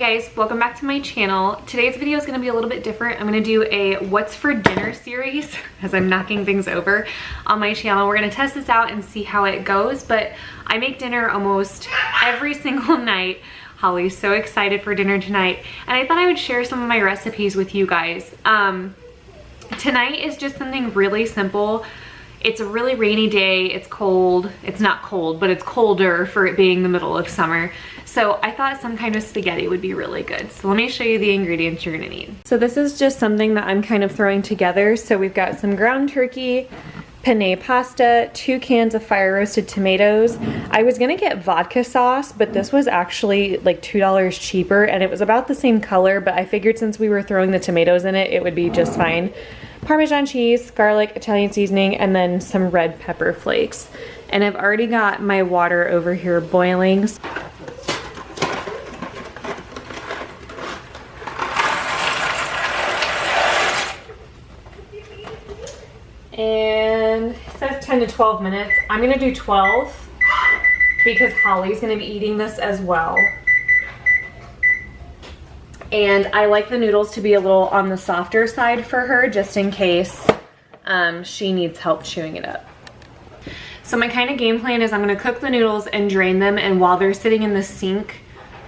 guys, welcome back to my channel. Today's video is going to be a little bit different. I'm going to do a what's for dinner series as I'm knocking things over on my channel. We're going to test this out and see how it goes, but I make dinner almost every single night. Holly's so excited for dinner tonight, and I thought I would share some of my recipes with you guys. Tonight is just something really simple. It's a really rainy day, it's cold. It's not cold, but it's colder for it being the middle of summer. So I thought some kind of spaghetti would be really good. So let me show you the ingredients you're gonna need. So this is just something that I'm kind of throwing together. So we've got some ground turkey, penne pasta, 2 cans of fire roasted tomatoes. I was gonna get vodka sauce, but this was actually like $2 cheaper and it was about the same color, but I figured since we were throwing the tomatoes in it, it would be just fine. Parmesan cheese, garlic, Italian seasoning, and then some red pepper flakes. And I've already got my water over here boiling. And it says 10 to 12 minutes. I'm gonna do 12 because Holly's gonna be eating this as well. And I like the noodles to be a little on the softer side for her, just in case she needs help chewing it up. So my kind of game plan is I'm gonna cook the noodles and drain them, and while they're sitting in the sink,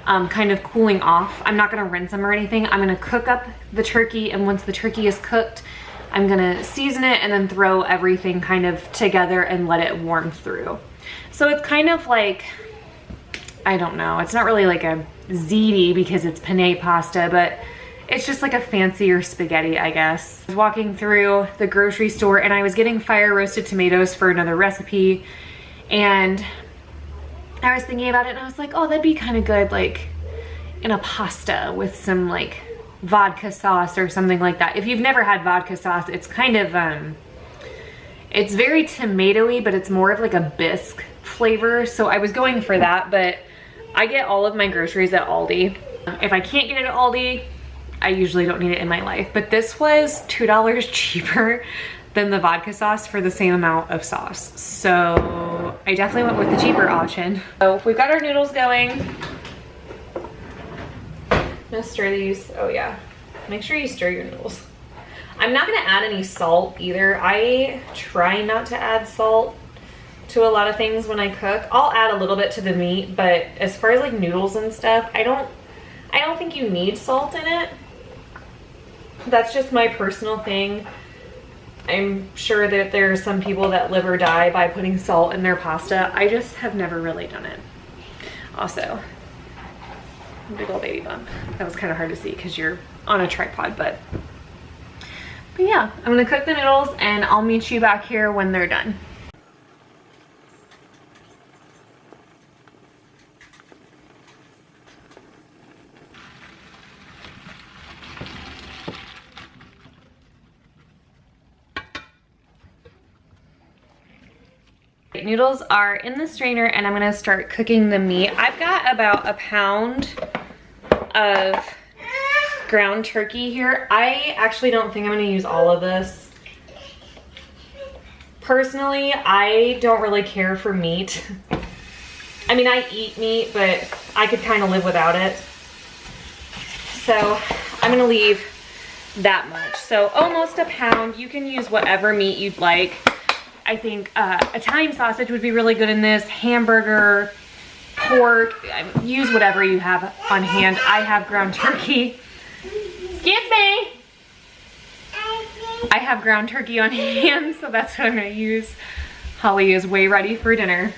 kind of cooling off, I'm not gonna rinse them or anything. I'm gonna cook up the turkey, and once the turkey is cooked, I'm gonna season it and then throw everything kind of together and let it warm through. So it's kind of like, I don't know, it's not really like a ziti because it's penne pasta, but it's just like a fancier spaghetti, I guess. I was walking through the grocery store and I was getting fire roasted tomatoes for another recipe, and I was thinking about it and I was like, oh, that'd be kind of good like in a pasta with some like vodka sauce or something like that. If you've never had vodka sauce, it's kind of it's very tomatoey, but it's more of like a bisque flavor, so I was going for that. But I get all of my groceries at Aldi. If I can't get it at Aldi, I usually don't need it in my life. But this was $2 cheaper than the vodka sauce for the same amount of sauce. So I definitely went with the cheaper option. So we've got our noodles going. I'm gonna stir these. Oh yeah, make sure you stir your noodles. I'm not gonna add any salt either. I try not to add salt to a lot of things when I cook. I'll add a little bit to the meat, but as far as like noodles and stuff, I don't think you need salt in it. That's just my personal thing. I'm sure that there are some people that live or die by putting salt in their pasta. I just have never really done it. Also, big old baby bump. That was kind of hard to see because you're on a tripod, but yeah, I'm gonna cook the noodles and I'll meet you back here when they're done. Noodles are in the strainer and I'm gonna start cooking the meat. I've got about a pound of ground turkey here. I actually don't think I'm gonna use all of this. Personally, I don't really care for meat. I mean, I eat meat, but I could kind of live without it. So I'm gonna leave that much. So almost a pound. You can use whatever meat you'd like. I think Italian sausage would be really good in this, hamburger, pork, use whatever you have on hand. I have ground turkey. Excuse me. I have ground turkey on hand, so that's what I'm gonna use. Holly is way ready for dinner.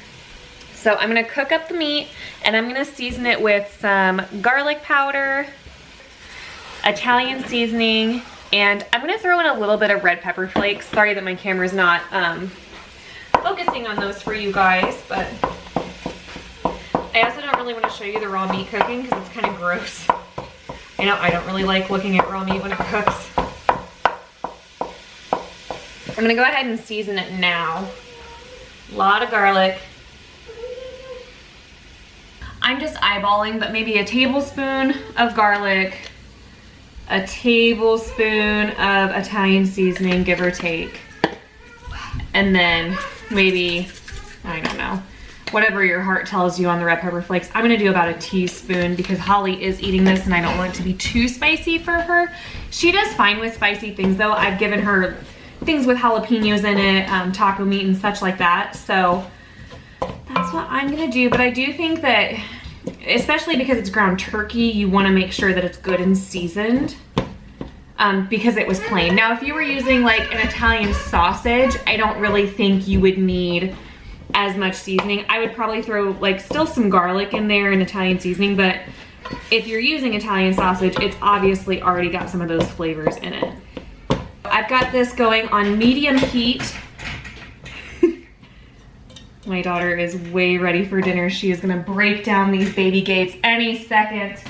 So I'm gonna cook up the meat and I'm gonna season it with some garlic powder, Italian seasoning, and I'm gonna throw in a little bit of red pepper flakes. Sorry that my camera's not focusing on those for you guys, but I also don't really want to show you the raw meat cooking because it's kind of gross. I know I don't really like looking at raw meat when it cooks. I'm gonna go ahead and season it now. A lot of garlic. I'm just eyeballing, but maybe a tablespoon of garlic, a tablespoon of Italian seasoning, give or take, and then maybe, I don't know, whatever your heart tells you on the red pepper flakes. I'm gonna do about a teaspoon because Holly is eating this and I don't want it to be too spicy for her. She does fine with spicy things though. I've given her things with jalapenos in it, taco meat and such like that. So that's what I'm gonna do. But I do think that, especially because it's ground turkey, you wanna make sure that it's good and seasoned. Because it was plain. Now, if you were using like an Italian sausage, I don't really think you would need as much seasoning. I would probably throw like still some garlic in there and Italian seasoning, but if you're using Italian sausage, it's obviously already got some of those flavors in it. I've got this going on medium heat. My daughter is way ready for dinner. She is gonna break down these baby gates any second.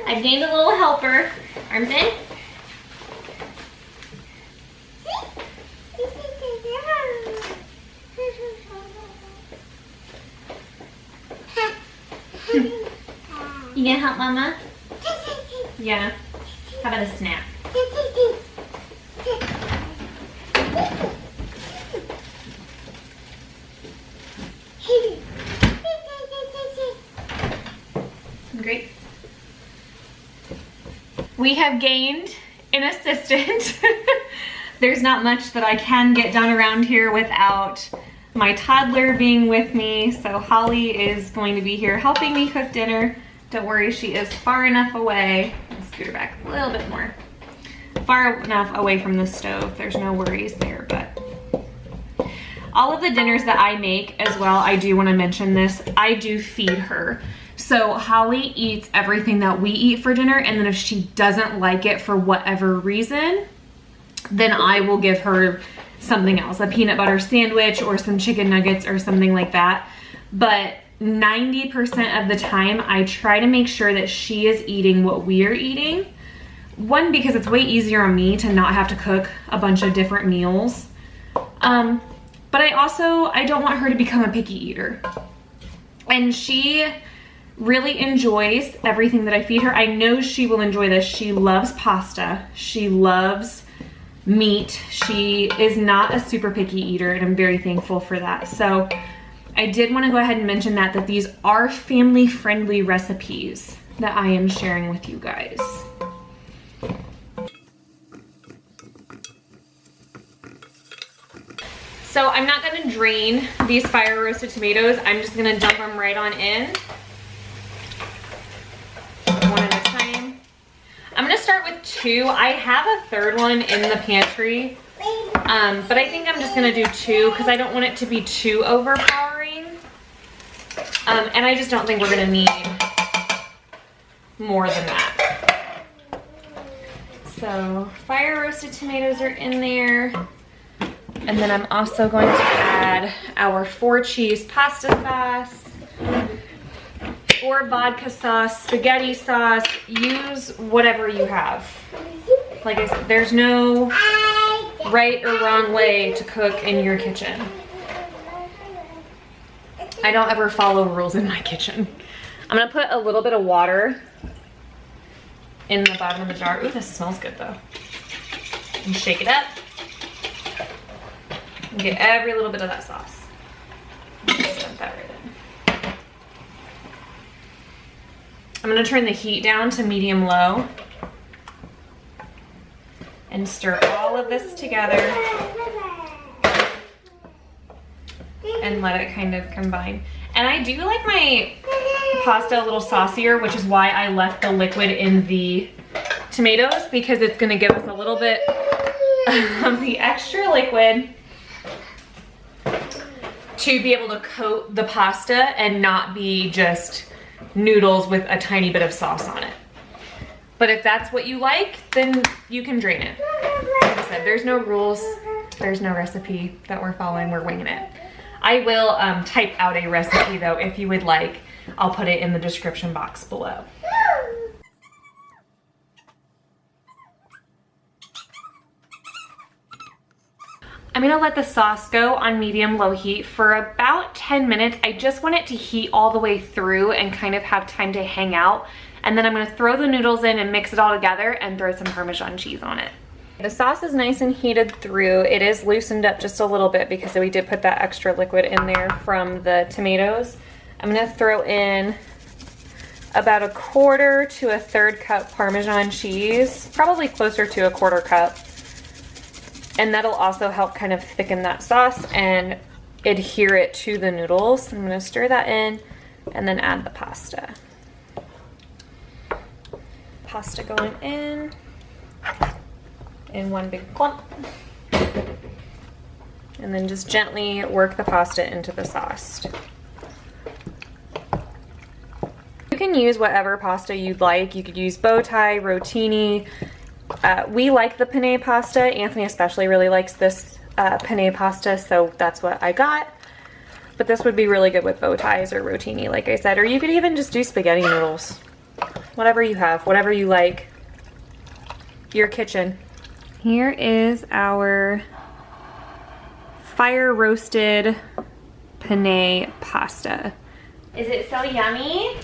I've gained a little helper. Arms in. You gonna help Mama? Yeah. How about a snack? Great. We have gained an assistant. There's not much that I can get done around here without my toddler being with me. So Holly is going to be here helping me cook dinner. Don't worry, she is far enough away. Let's scoot her back a little bit more. Far enough away from the stove. There's no worries there, but all of the dinners that I make as well, I do want to mention this, I do feed her. So Holly eats everything that we eat for dinner, and then if she doesn't like it for whatever reason, then I will give her something else, a peanut butter sandwich or some chicken nuggets or something like that. But 90% of the time, I try to make sure that she is eating what we are eating. One, because it's way easier on me to not have to cook a bunch of different meals. But I don't want her to become a picky eater. And she really enjoys everything that I feed her. I know she will enjoy this. She loves pasta. She loves meat. She is not a super picky eater, and I'm very thankful for that. So I did want to go ahead and mention that these are family-friendly recipes that I am sharing with you guys. So I'm not going to drain these fire roasted tomatoes. I'm just going to dump them right on in. One at a time. I'm going to start with 2. I have a third one in the pantry, but I think I'm just going to do 2 because I don't want it to be too overpowering. And I just don't think we're going to need more than that. So fire roasted tomatoes are in there. And then I'm also going to add our 4-cheese pasta sauce or vodka sauce, spaghetti sauce. Use whatever you have. Like I said, there's no right or wrong way to cook in your kitchen. I don't ever follow rules in my kitchen. I'm gonna put a little bit of water in the bottom of the jar. Ooh, this smells good though. And shake it up. And get every little bit of that sauce. Just dump that right in. I'm gonna turn the heat down to medium-low and stir all of this together and let it kind of combine. And I do like my pasta a little saucier, which is why I left the liquid in the tomatoes, because it's gonna give us a little bit of the extra liquid to be able to coat the pasta and not be just noodles with a tiny bit of sauce on it. But if that's what you like, then you can drain it. Like I said, there's no rules, there's no recipe that we're following, we're winging it. I will type out a recipe though if you would like. I'll put it in the description box below. I'm gonna let the sauce go on medium-low heat for about 10 minutes. I just want it to heat all the way through and kind of have time to hang out. And then I'm gonna throw the noodles in and mix it all together and throw some Parmesan cheese on it. The sauce is nice and heated through. It is loosened up just a little bit because we did put that extra liquid in there from the tomatoes. I'm gonna throw in about 1/4 to 1/3 cup Parmesan cheese, probably closer to 1/4 cup. And that'll also help kind of thicken that sauce and adhere it to the noodles. I'm gonna stir that in and then add the pasta. Pasta going in one big clump. And then just gently work the pasta into the sauce. You can use whatever pasta you'd like. You could use bow tie, rotini. We like the penne pasta. Anthony especially really likes this penne pasta, so that's what I got. But this would be really good with bow ties or rotini, like I said. Or you could even just do spaghetti noodles. Whatever you have, whatever you like. Your kitchen. Here is our fire roasted penne pasta. Is it so yummy?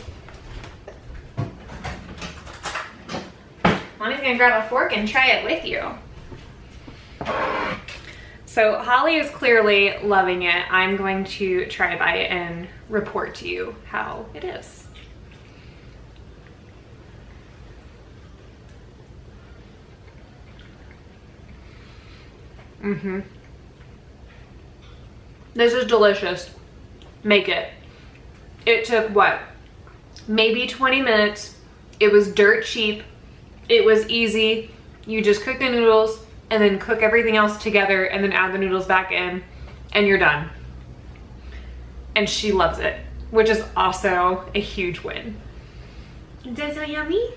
Mommy's gonna grab a fork and try it with you. So Holly is clearly loving it. I'm going to try a bite and report to you how it is. This is delicious. Make it. It took what? Maybe 20 minutes. It was dirt cheap. It was easy. You just cook the noodles and then cook everything else together and then add the noodles back in and you're done. And she loves it, which is also a huge win. Is that so yummy?